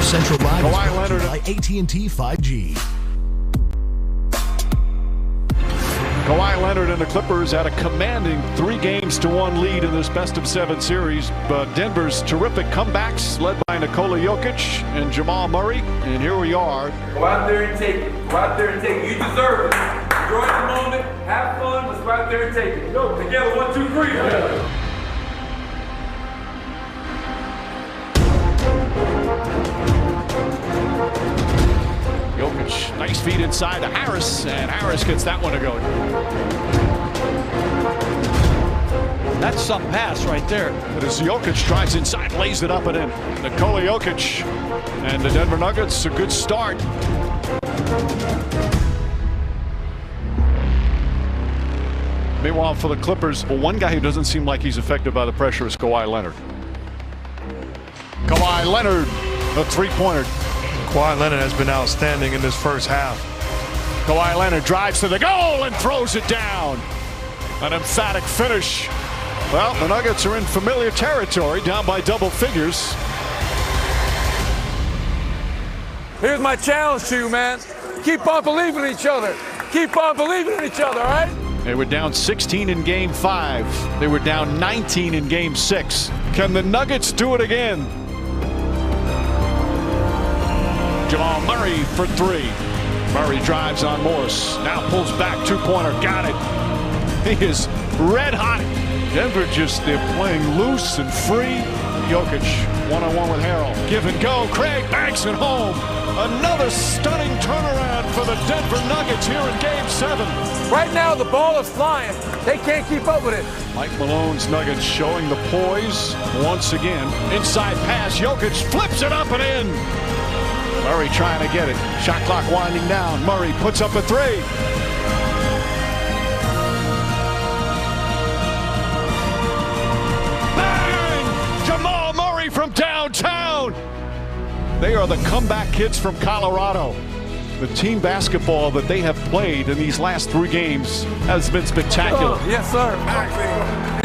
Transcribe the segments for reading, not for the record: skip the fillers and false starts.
South Central Live is Kawhi brought to you Leonard by AT&T 5G. Kawhi Leonard and the Clippers had a commanding 3-1 lead in this best-of-7 series, but Denver's terrific comebacks led by Nikola Jokic and Jamal Murray, and here we are. Go out there and take it. Go out there and take it. You deserve it. Enjoy the moment. Have fun. Let's go out there and take it. Go together. 1, 2, 3. Yeah. Jokic, nice feed inside to Harris, and Harris gets that one to go. That's some pass right there. But as Jokic drives inside, lays it up and in. Nikola Jokic and the Denver Nuggets, a good start. Meanwhile, for the Clippers, one guy who doesn't seem like he's affected by the pressure is Kawhi Leonard. Kawhi Leonard, a three-pointer. Kawhi Leonard has been outstanding in this first half. Kawhi Leonard drives to the goal and throws it down. An emphatic finish. Well, the Nuggets are in familiar territory, down by double figures. Here's my challenge to you, man. Keep on believing in each other. Keep on believing in each other, all right? They were down 16 in Game 5. They were down 19 in Game 6. Can the Nuggets do it again? Jamal Murray for 3. Murray drives on Morris. Now pulls back, two-pointer. Got it. He is red hot. Denver they're playing loose and free. Jokic one-on-one with Harrell. Give and go. Craig banks it home. Another stunning turnaround for the Denver Nuggets here in Game 7. Right now, the ball is flying. They can't keep up with it. Mike Malone's Nuggets showing the poise once again. Inside pass. Jokic flips it up and in. Murray trying to get it. Shot clock winding down. Murray puts up a 3. Bang! Jamal Murray from downtown. They are the comeback kids from Colorado. The team basketball that they have played in these last 3 games has been spectacular. Oh, yes, sir.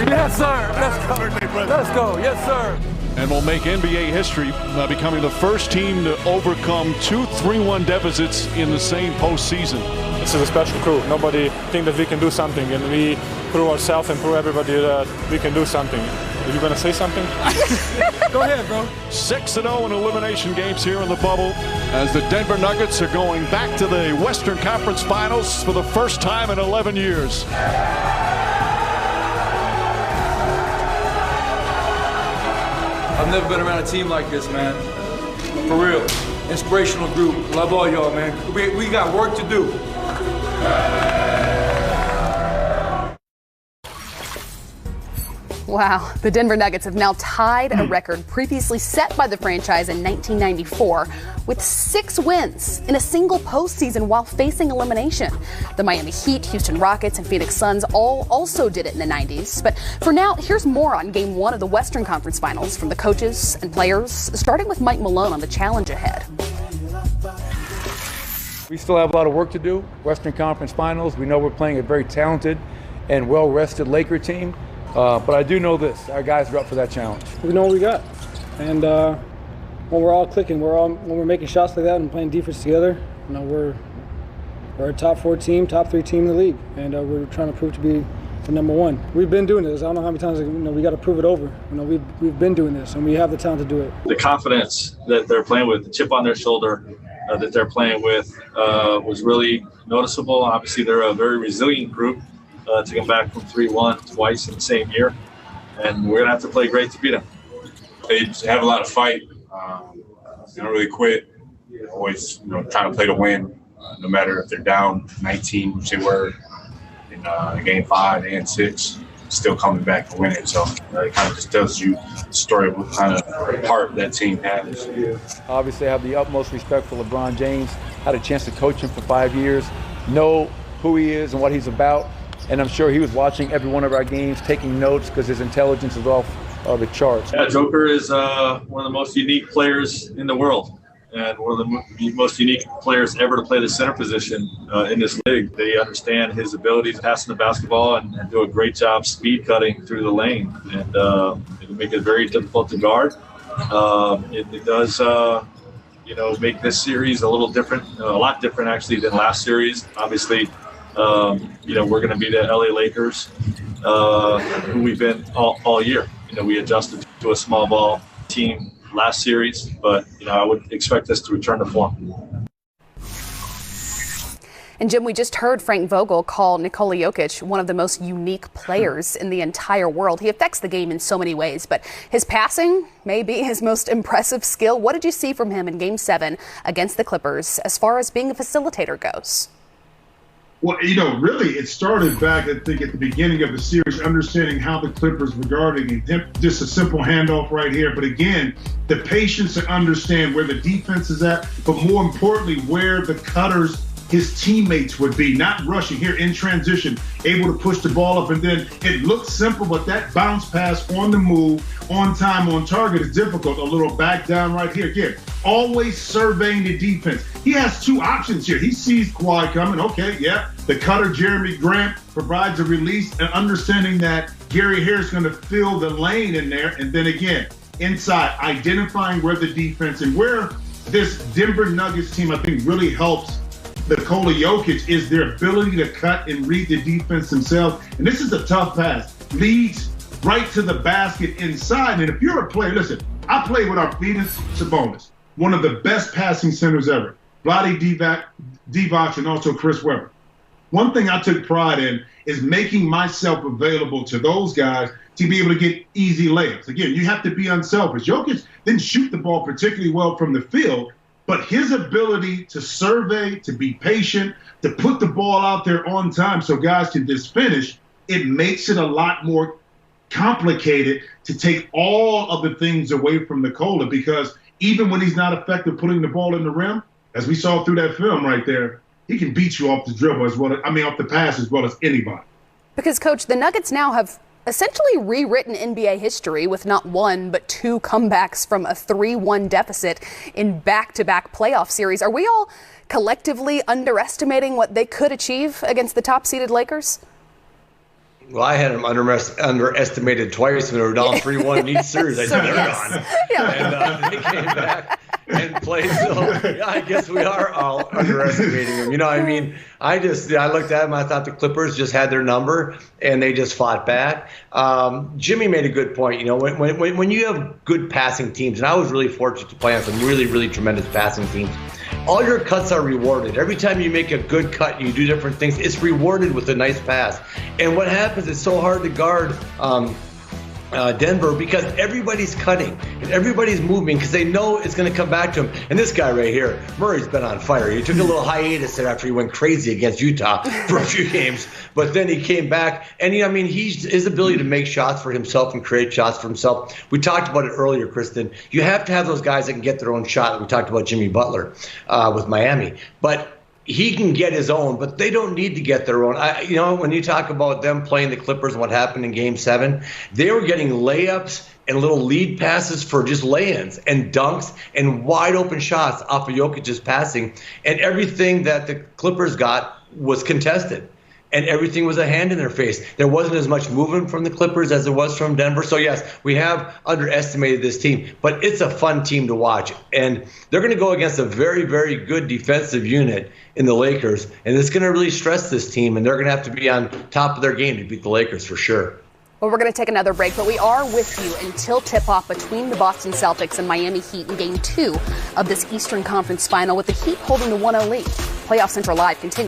Yes, sir. Let's go. Let's go. Yes, sir. And will make NBA history by becoming the first team to overcome 2 3-1 deficits in the same postseason. This is a special crew. Nobody think that we can do something, and we prove ourselves and prove everybody that we can do something. Are you going to say something? Go ahead, bro. 6-0 in elimination games here in the bubble as the Denver Nuggets are going back to the Western Conference Finals for the first time in 11 years. I've never been around a team like this, man. For real. Inspirational group. Love all y'all, man. We got work to do. Wow, the Denver Nuggets have now tied a record previously set by the franchise in 1994 with 6 wins in a single postseason while facing elimination. The Miami Heat, Houston Rockets, and Phoenix Suns all also did it in the 90s. But for now, here's more on Game 1 of the Western Conference Finals from the coaches and players, starting with Mike Malone on the challenge ahead. We still have a lot of work to do. Western Conference Finals, we know we're playing a very talented and well-rested Laker team. But I do know this, our guys are up for that challenge. We know what we got. And when we're all clicking, when we're making shots like that and playing defense together, you know, we're a top 4 team, top 3 team in the league. And we're trying to prove to be the number 1. We've been doing this. I don't know how many times we got to prove it over. You know, we've been doing this, and we have the talent to do it. The confidence that they're playing with, the chip on their shoulder that they're playing with was really noticeable. Obviously, they're a very resilient group. To come back from 3-1 twice in the same year, and we're gonna have to play great to beat them. They have a lot of fight. They don't really quit. Always, trying to play to win, no matter if they're down 19, which they were in Game 5 and 6, still coming back to win it. So it kind of just tells you the story of what kind of heart that team has. Obviously, I have the utmost respect for LeBron James. Had a chance to coach him for 5 years, know who he is and what he's about. And I'm sure he was watching every one of our games, taking notes, because his intelligence is off the charts. Yeah, Joker is one of the most unique players in the world, and one of the most unique players ever to play the center position in this league. They understand his ability to pass the basketball and do a great job speed cutting through the lane, and it'll make it very difficult to guard. It does make this series a little different, a lot different actually than last series. Obviously, we're going to be the LA Lakers, who we've been all year. We adjusted to a small ball team last series, but I would expect us to return to form. And Jim, we just heard Frank Vogel call Nikola Jokic one of the most unique players in the entire world. He affects the game in so many ways, but his passing may be his most impressive skill. What did you see from him in Game 7 against the Clippers as far as being a facilitator goes? Well, really, it started back, I think, at the beginning of the series, understanding how the Clippers were guarding him. Just a simple handoff right here. But again, the patience to understand where the defense is at, but more importantly, where the cutters, his teammates, would be. Not rushing here in transition, able to push the ball up. And then it looks simple, but that bounce pass on the move, on time, on target is difficult. A little back down right here. Again, always surveying the defense. He has two options here. He sees Kawhi coming. Okay, yeah. The cutter, Jeremy Grant, provides a release, and understanding that Gary Harris is going to fill the lane in there. And then again, inside, identifying where the defense and where this Denver Nuggets team, I think, really helps Nikola Jokic is their ability to cut and read the defense themselves. And this is a tough pass. Leads right to the basket inside. And if you're a player, listen, I played with Arvydas Sabonis, one of the best passing centers ever. Vlade Divac and also Chris Webber. One thing I took pride in is making myself available to those guys to be able to get easy layups. Again, you have to be unselfish. Jokic didn't shoot the ball particularly well from the field, but his ability to survey, to be patient, to put the ball out there on time so guys can just finish, it makes it a lot more complicated to take all of the things away from Nikola, because even when he's not effective putting the ball in the rim, as we saw through that film right there, he can beat you off the dribble off the pass as well as anybody. Because, Coach, the Nuggets now have essentially rewritten NBA history with not one but two comebacks from a 3-1 deficit in back-to-back playoff series. Are we all collectively underestimating what they could achieve against the top-seeded Lakers? Well, I had them underestimated twice when they were down 3-1 in each series. I said, they're gone. Yeah. And they came back and played. So yeah, I guess we are all underestimating them. I looked at them. I thought the Clippers just had their number, and they just fought back. Jimmy made a good point. When you have good passing teams, and I was really fortunate to play on some really, really tremendous passing teams, all your cuts are rewarded. Every time you make a good cut, you do different things, it's rewarded with a nice pass. And what happens, it's so hard to guard Denver, because everybody's cutting and everybody's moving because they know it's going to come back to him. And this guy right here, Murray's been on fire. He took a little hiatus there after he went crazy against Utah for a few games, but then he came back. And his ability to make shots for himself and create shots for himself. We talked about it earlier, Kristen. You have to have those guys that can get their own shot. We talked about Jimmy Butler with Miami, but he can get his own, but they don't need to get their own. When you talk about them playing the Clippers and what happened in Game 7, they were getting layups and little lead passes for just lay-ins and dunks and wide open shots off of Jokic's passing. And everything that the Clippers got was contested. And everything was a hand in their face. There wasn't as much movement from the Clippers as there was from Denver. So, yes, we have underestimated this team, but it's a fun team to watch. And they're going to go against a very, very good defensive unit in the Lakers, and it's going to really stress this team, and they're going to have to be on top of their game to beat the Lakers for sure. Well, we're going to take another break, but we are with you until tip-off between the Boston Celtics and Miami Heat in Game 2 of this Eastern Conference Final, with the Heat holding the 1-0 lead. Playoff Central Live continues.